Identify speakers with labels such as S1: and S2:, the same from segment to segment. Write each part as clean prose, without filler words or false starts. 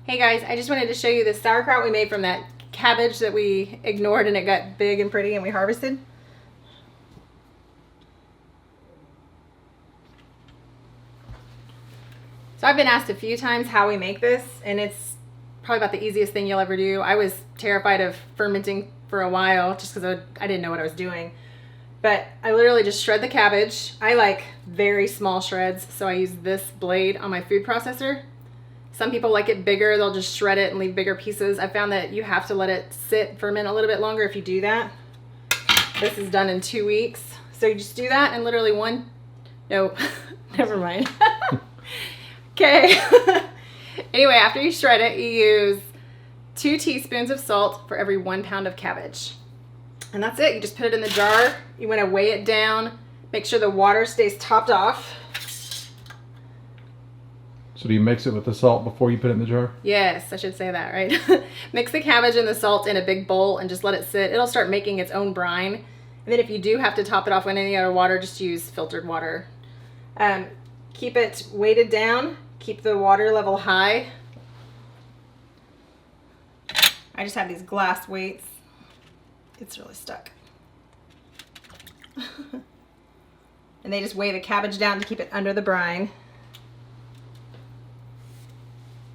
S1: Hey guys, I just wanted to show you the sauerkraut we made from that cabbage that we ignored and it got big and pretty and we harvested. So I've been asked a few times how we make this, and it's probably about the easiest thing you'll ever do. I was terrified of fermenting for a while just because I didn't know what I was doing. But I literally just shred the cabbage. I like very small shreds, so I use this blade on my food processor. Some people like it bigger, they'll just shred it and leave bigger pieces. I found that you have to let it sit, ferment a little bit longer if you do that. This is done in 2 weeks. So you just do that and literally never mind. Okay. Anyway, after you shred it, you use 2 teaspoons of salt for every 1 pound of cabbage. And that's it. You just put it in the jar. You want to weigh it down. Make sure the water stays topped off.
S2: So do you mix it with the salt before you put it in the jar?
S1: Yes, I should say that, right? Mix the cabbage and the salt in a big bowl and just let it sit. It'll start making its own brine. And then if you do have to top it off with any other water, just use filtered water. Keep it weighted down. Keep the water level high. I just have these glass weights. It's really stuck. And they just weigh the cabbage down to keep it under the brine.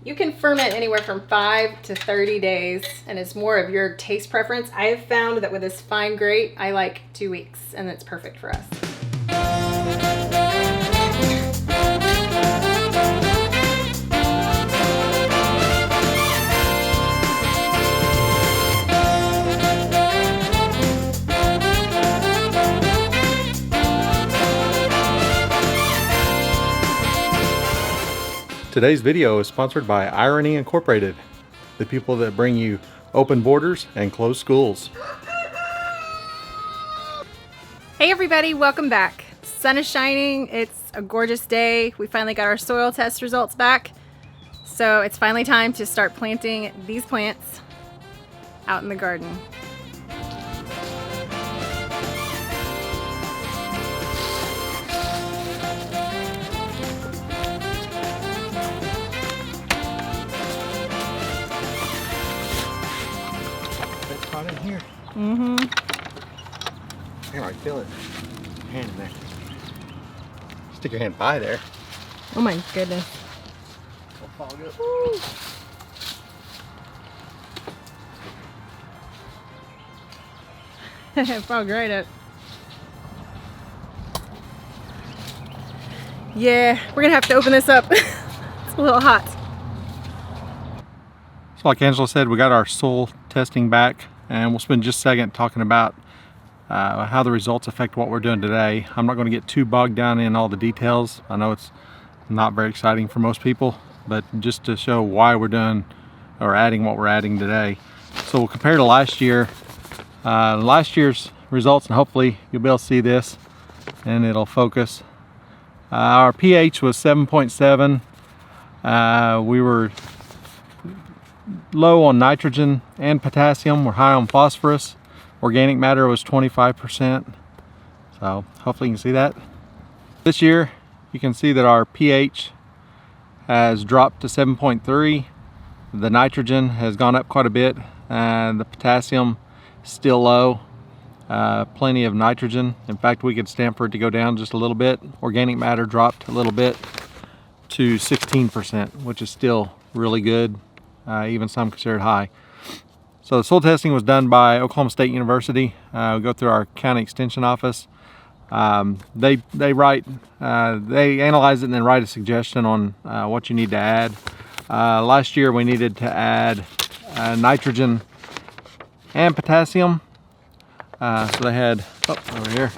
S1: You can ferment anywhere from 5 to 30 days, and it's more of your taste preference. I have found that with this fine grate, I like 2 weeks, and it's perfect for us.
S2: Today's video is sponsored by Irony Incorporated, the people that bring you open borders and closed schools.
S1: Hey everybody, welcome back. Sun is shining, it's a gorgeous day. We finally got our soil test results back. So it's finally time to start planting these plants out in the garden.
S2: Hot in here.
S1: Mm-hmm.
S2: Here, I feel it. Hand in there. Stick your hand by there.
S1: Oh my goodness.
S2: It'll fall good.
S1: It fell right up. Yeah, we're gonna have to open this up. It's a little hot.
S2: So like Angela said, we got our soil testing back, and we'll spend just a second talking about how the results affect what we're doing today. I'm not going to get too bogged down in all the details. I know it's not very exciting for most people, but just to show why we're doing or adding what we're adding today. So we'll compare to last year. Last year's results, and hopefully you'll be able to see this and it'll focus. Our pH was 7.7. We were low on nitrogen and potassium. We're high on phosphorus. Organic matter was 25%. So hopefully you can see that. This year you can see that our pH has dropped to 7.3. The nitrogen has gone up quite a bit, and the potassium still low. Plenty of nitrogen. In fact, we could stand for it to go down just a little bit. Organic matter dropped a little bit to 16%, which is still really good. Even some considered high. So the soil testing was done by Oklahoma State University. We go through our county extension office. They analyze it and then write a suggestion on what you need to add. Last year we needed to add nitrogen and potassium. So they had over here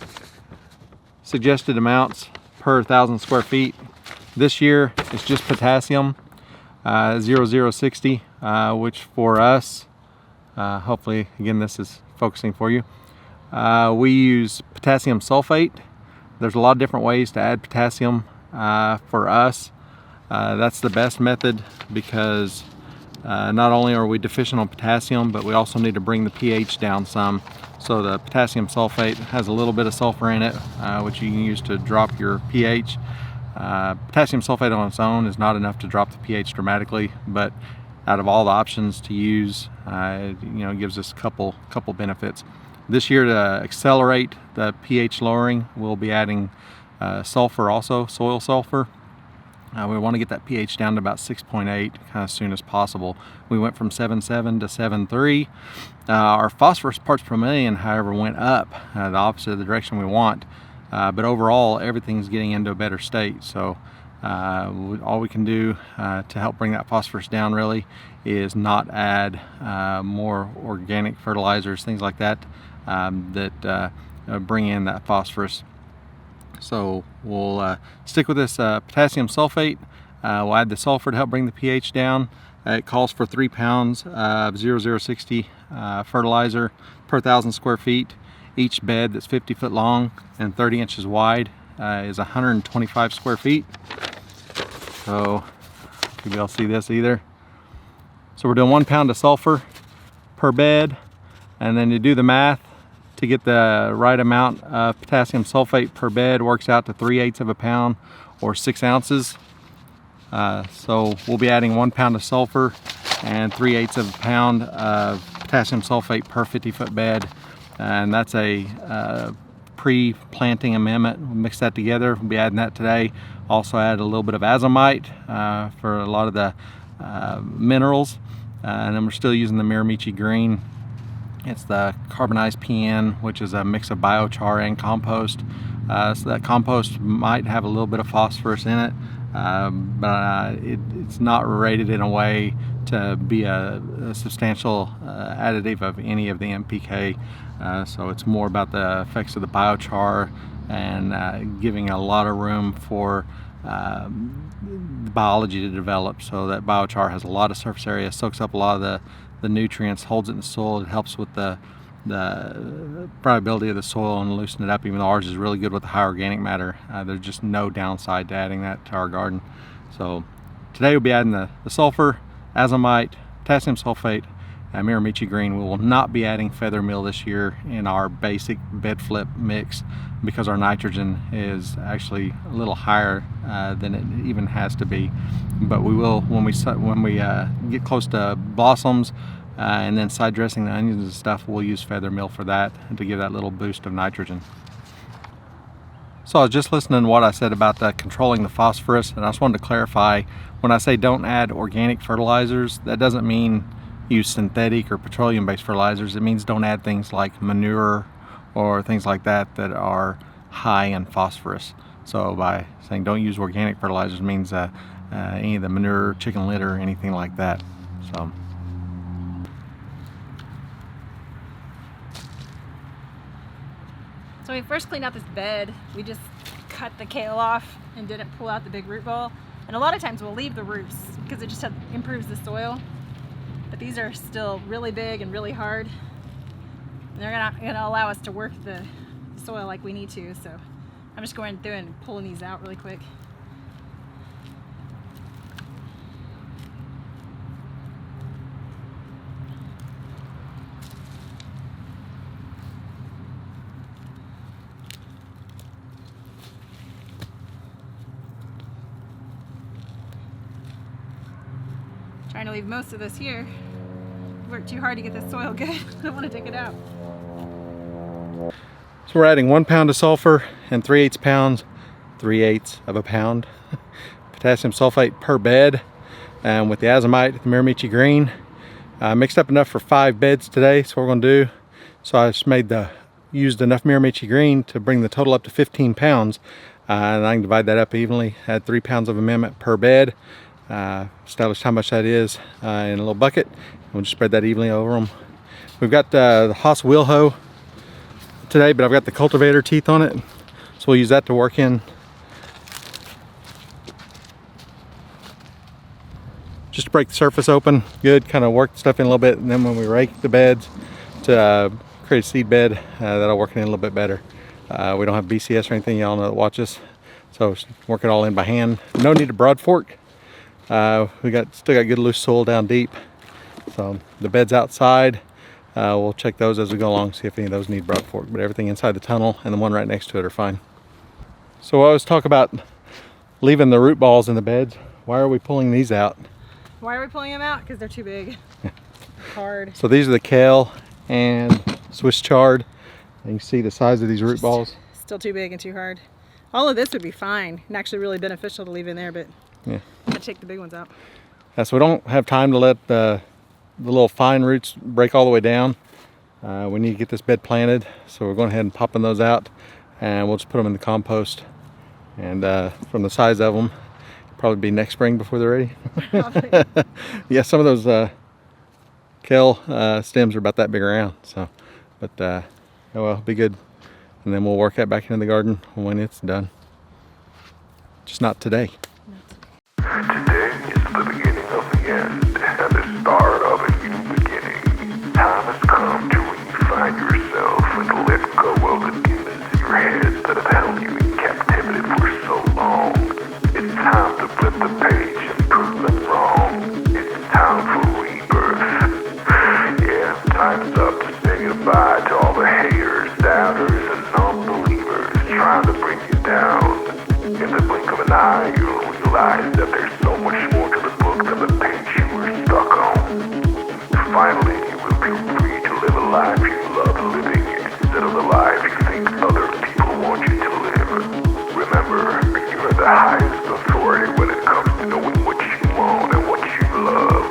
S2: suggested amounts per 1,000 square feet. This year it's just potassium. 0060, which for us, hopefully again this is focusing for you, we use potassium sulfate. There's a lot of different ways to add potassium. For us, that's the best method because not only are we deficient on potassium, but we also need to bring the pH down some. So the potassium sulfate has a little bit of sulfur in it, which you can use to drop your pH. Potassium sulfate on its own is not enough to drop the pH dramatically, but out of all the options to use, it gives us a couple benefits. This year, to accelerate the pH lowering, we'll be adding sulfur also, soil sulfur. We want to get that pH down to about 6.8 kind of as soon as possible. We went from 7.7 to 7.3. Our phosphorus parts per million, however, went up the opposite of the direction we want. But overall, everything's getting into a better state. So all we can do to help bring that phosphorus down really is not add more organic fertilizers, things like that, that bring in that phosphorus. So we'll stick with this potassium sulfate. We'll add the sulfur to help bring the pH down. It calls for 3 pounds of 0060 fertilizer per 1,000 square feet. Each bed that's 50 foot long and 30 inches wide is 125 square feet. So maybe I'll see this either. So we're doing 1 pound of sulfur per bed, and then you do the math to get the right amount of potassium sulfate per bed. Works out to 3/8 of a pound or 6 ounces. So we'll be adding 1 pound of sulfur and 3/8 of a pound of potassium sulfate per 50 foot bed, and that's a pre-planting amendment. We'll mix that together. We'll be adding that today. Also add a little bit of azomite for a lot of the minerals, and then we're still using the Miramichi green. It's the carbonized PN, which is a mix of biochar and compost. So that compost might have a little bit of phosphorus in it, but it's not rated in a way to be a substantial additive of any of the NPK. So it's more about the effects of the biochar and giving a lot of room for biology to develop. So that biochar has a lot of surface area, soaks up a lot of the nutrients, holds it in the soil. It helps with the friability of the soil and loosen it up, even though ours is really good with the high organic matter. There's just no downside to adding that to our garden. So today we'll be adding the sulfur, azomite, potassium sulfate, and Miramichi green. We will not be adding feather meal this year in our basic bed flip mix because our nitrogen is actually a little higher than it even has to be. But we will when we get close to blossoms and then side dressing the onions and stuff. We'll use feather meal for that and to give that little boost of nitrogen. So I was just listening to what I said about controlling the phosphorus, and I just wanted to clarify, when I say don't add organic fertilizers, that doesn't mean use synthetic or petroleum-based fertilizers. It means don't add things like manure or things like that that are high in phosphorus. So by saying don't use organic fertilizers means any of the manure, chicken litter, anything like that.
S1: So when we first cleaned out this bed, we just cut the kale off and didn't pull out the big root ball. And a lot of times we'll leave the roots because it just improves the soil. But these are still really big and really hard. And they're not going to allow us to work the soil like we need to. So I'm just going through and pulling these out really quick. Trying to leave most of this here. Worked too hard to get this soil good. I don't want to take it out.
S2: So we're adding 1 pound of sulfur and 3/8 pounds, 3/8 of a pound, potassium sulfate per bed, and with the azomite, the Miramichi green, mixed up enough for 5 beds today. So what we're going to do, so I just used enough Miramichi green to bring the total up to 15 pounds, and I can divide that up evenly. Add 3 pounds of amendment per bed. Establish how much that is in a little bucket, and we'll just spread that evenly over them. We've got the Haas wheel hoe today, but I've got the cultivator teeth on it, so we'll use that to work in. Just to break the surface open good, kind of work the stuff in a little bit, and then when we rake the beds to create a seed bed, that'll work in a little bit better. We don't have BCS or anything, y'all know that watch us, so work it all in by hand. No need a broad fork. We still got good loose soil down deep. So the beds outside, we'll check those as we go along, see if any of those need broad fork, but everything inside the tunnel and the one right next to it are fine. So I always talk about leaving the root balls in the beds. Why are we pulling these out?
S1: Why are we pulling them out? Because they're too big. Hard.
S2: So these are the kale and Swiss chard. And you can see the size of these root balls.
S1: Still too big and too hard. All of this would be fine and actually really beneficial to leave in there, but
S2: yeah,
S1: I'm gonna take the big ones out.
S2: So we don't have time to let the little fine roots break all the way down. We need to get this bed planted, so we're going ahead and popping those out, and we'll just put them in the compost. And from the size of them, probably be next spring before they're ready. Yeah, some of those kale stems are about that big around. So, but oh well, be good. And then we'll work that back into the garden when it's done. Just not today.
S3: Today is the beginning of the end and the start of a new beginning. Time has come to refine yourself and let go of the demons in your head that have held you in captivity for so long. It's time to flip the page and prove them wrong. It's time for rebirth. Yeah, time's up to say goodbye to all the haters, doubters, and non-believers trying to bring you down. In the blink of an eye, you'll realize that there's so much more to the book than the page you were stuck on. Finally, you will be free to live a life you love living instead of the life you think other people want you to live. Remember, you are the highest authority when it comes to knowing what you want and what you love.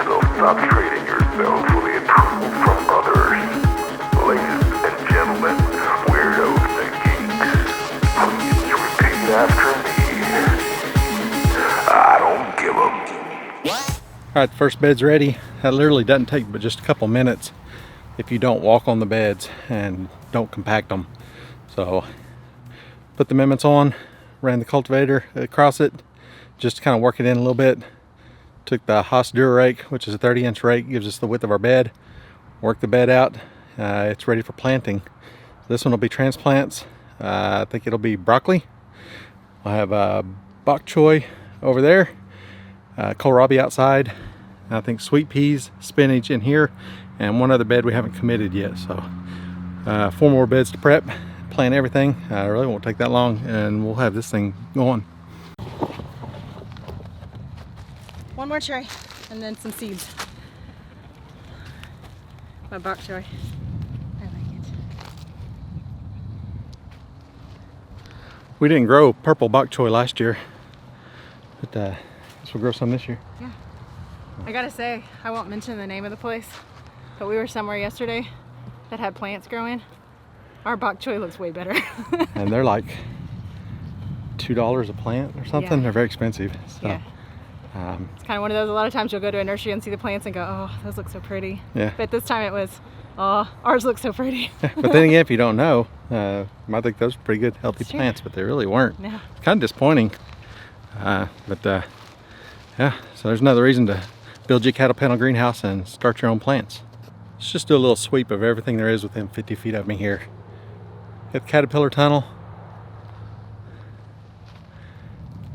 S3: So stop trading yourself for the approval from others. Ladies and gentlemen, weirdos and geeks, please repeat after me. I don't give a...
S2: All right, the first bed's ready. That literally doesn't take but just a couple minutes if you don't walk on the beds and don't compact them. So put the amendments on, ran the cultivator across it, just to kind of work it in a little bit. Took the Haas Dura rake, which is a 30-inch rake, gives us the width of our bed. Work the bed out. It's ready for planting. This one will be transplants. I think it'll be broccoli. I have bok choy over there, kohlrabi outside, I think sweet peas, spinach in here, and one other bed we haven't committed yet. So 4 more beds to prep, plant everything. It really won't take that long, and we'll have this thing going.
S1: One more tray and then some seeds. My bok choy. I like it.
S2: We didn't grow purple bok choy last year, but I guess we'll grow some this year.
S1: Yeah. I gotta say, I won't mention the name of the place, but we were somewhere yesterday that had plants growing. Our bok choy looks way better.
S2: And they're like $2 a plant or something.
S1: Yeah.
S2: They're very expensive. So,
S1: Yeah. It's kind of one of those, a lot of times you'll go to a nursery and see the plants and go, oh, those look so pretty.
S2: Yeah.
S1: But this time it was, oh, ours look so pretty.
S2: But then again, if you don't know, you might think those are pretty good, healthy plants, but they really weren't.
S1: Yeah.
S2: It's kind of disappointing. But yeah, so there's another reason to build your cattle panel greenhouse and start your own plants. Let's just do a little sweep of everything there is within 50 feet of me here. Got the caterpillar tunnel.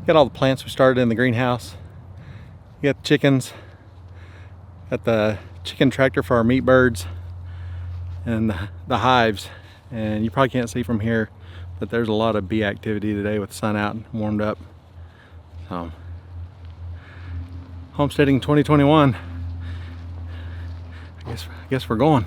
S2: Got all the plants we started in the greenhouse. You got the chickens. Got the chicken tractor for our meat birds. And the hives. And you probably can't see from here, but there's a lot of bee activity today with the sun out and warmed up. So, homesteading 2021. I guess we're going.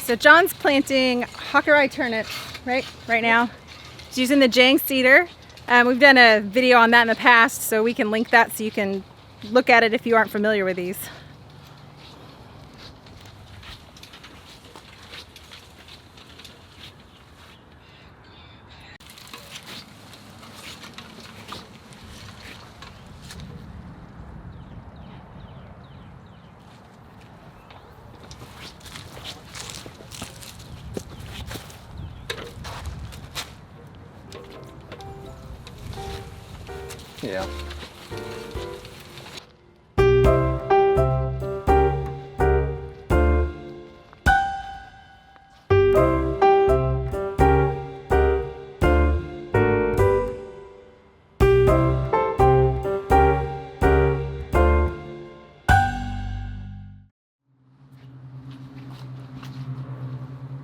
S1: So John's planting Hawkeye turnip right now. He's using the Jang Seeder. We've done a video on that in the past, so we can link that so you can look at it if you aren't familiar with these.
S2: Yeah.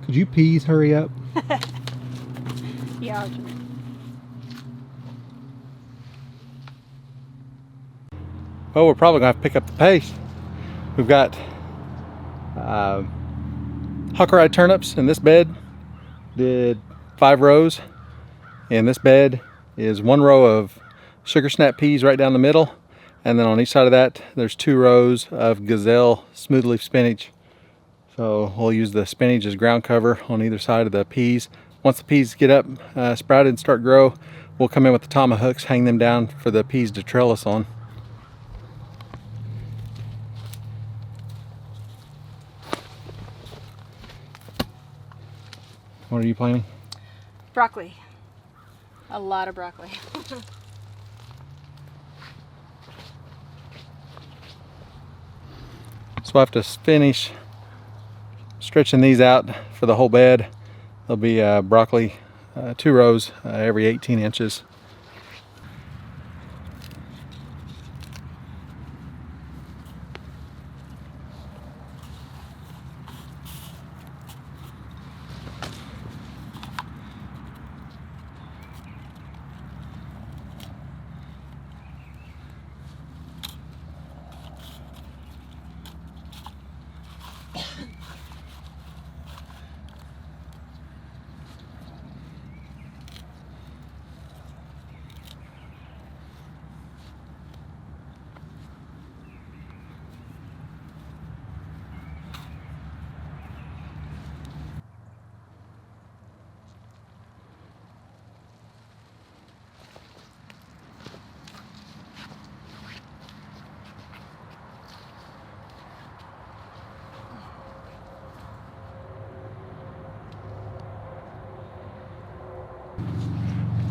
S2: Could you please hurry up?
S1: Yeah.
S2: Well, we're probably gonna have to pick up the pace. We've got Hockereye turnips in this bed. Did 5 rows. In this bed is 1 row of sugar snap peas right down the middle, and then on each side of that there's 2 rows of gazelle smooth leaf spinach. So we'll use the spinach as ground cover on either side of the peas. Once the peas get up, sprouted and start grow, we'll come in with the tomahawks, hang them down for the peas to trellis on. What are you planting?
S1: Broccoli. A lot of broccoli.
S2: So I have to finish stretching these out for the whole bed. There'll be broccoli, 2 rows every 18 inches.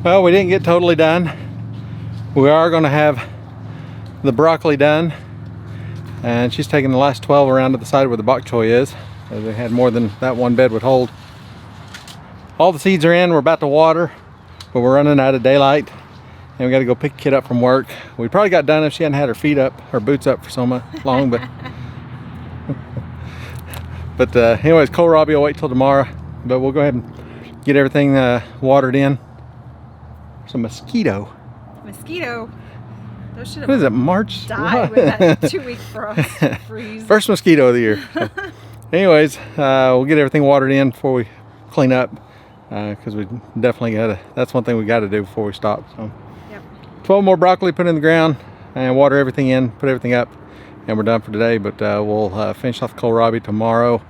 S2: Well, we didn't get totally done. We are going to have the broccoli done, and she's taking the last 12 around to the side where the bok choy is. They had more than that one bed would hold. All the seeds are in. We're about to water, but we're running out of daylight, and we got to go pick a kid up from work. We probably got done if she hadn't had her feet up, her boots up for so long, but anyways, kohlrabi will wait till tomorrow, but we'll go ahead and get everything watered in. There's a mosquito.
S1: Mosquito. Those should
S2: What is
S1: have
S2: it, March?
S1: died with that 2-week frost freeze.
S2: First mosquito of the year. So, anyways, we'll get everything watered in before we clean up, because we definitely gotta, that's one thing we gotta do before we stop. So,
S1: Yep.
S2: 12 more broccoli put in the ground and water everything in, put everything up, and we're done for today. But we'll finish off kohlrabi tomorrow,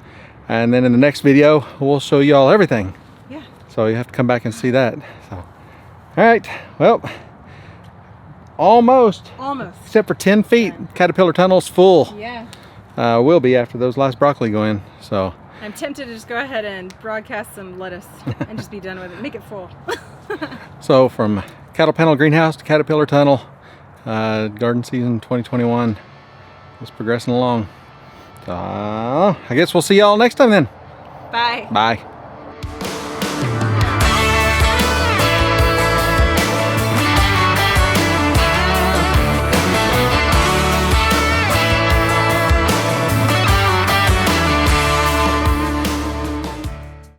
S2: and then in the next video we'll show you all everything.
S1: Yeah.
S2: So you have to come back and see that. So, all right, well, almost, except for 10 feet. Caterpillar tunnel's full.
S1: Yeah.
S2: Will be after those last broccoli go in. So
S1: I'm tempted to just go ahead and broadcast some lettuce and just be done with it. Make it full.
S2: so from cattle panel greenhouse to caterpillar tunnel, garden season 2021 is progressing along. So I guess we'll see y'all next time then.
S1: Bye.
S2: Bye.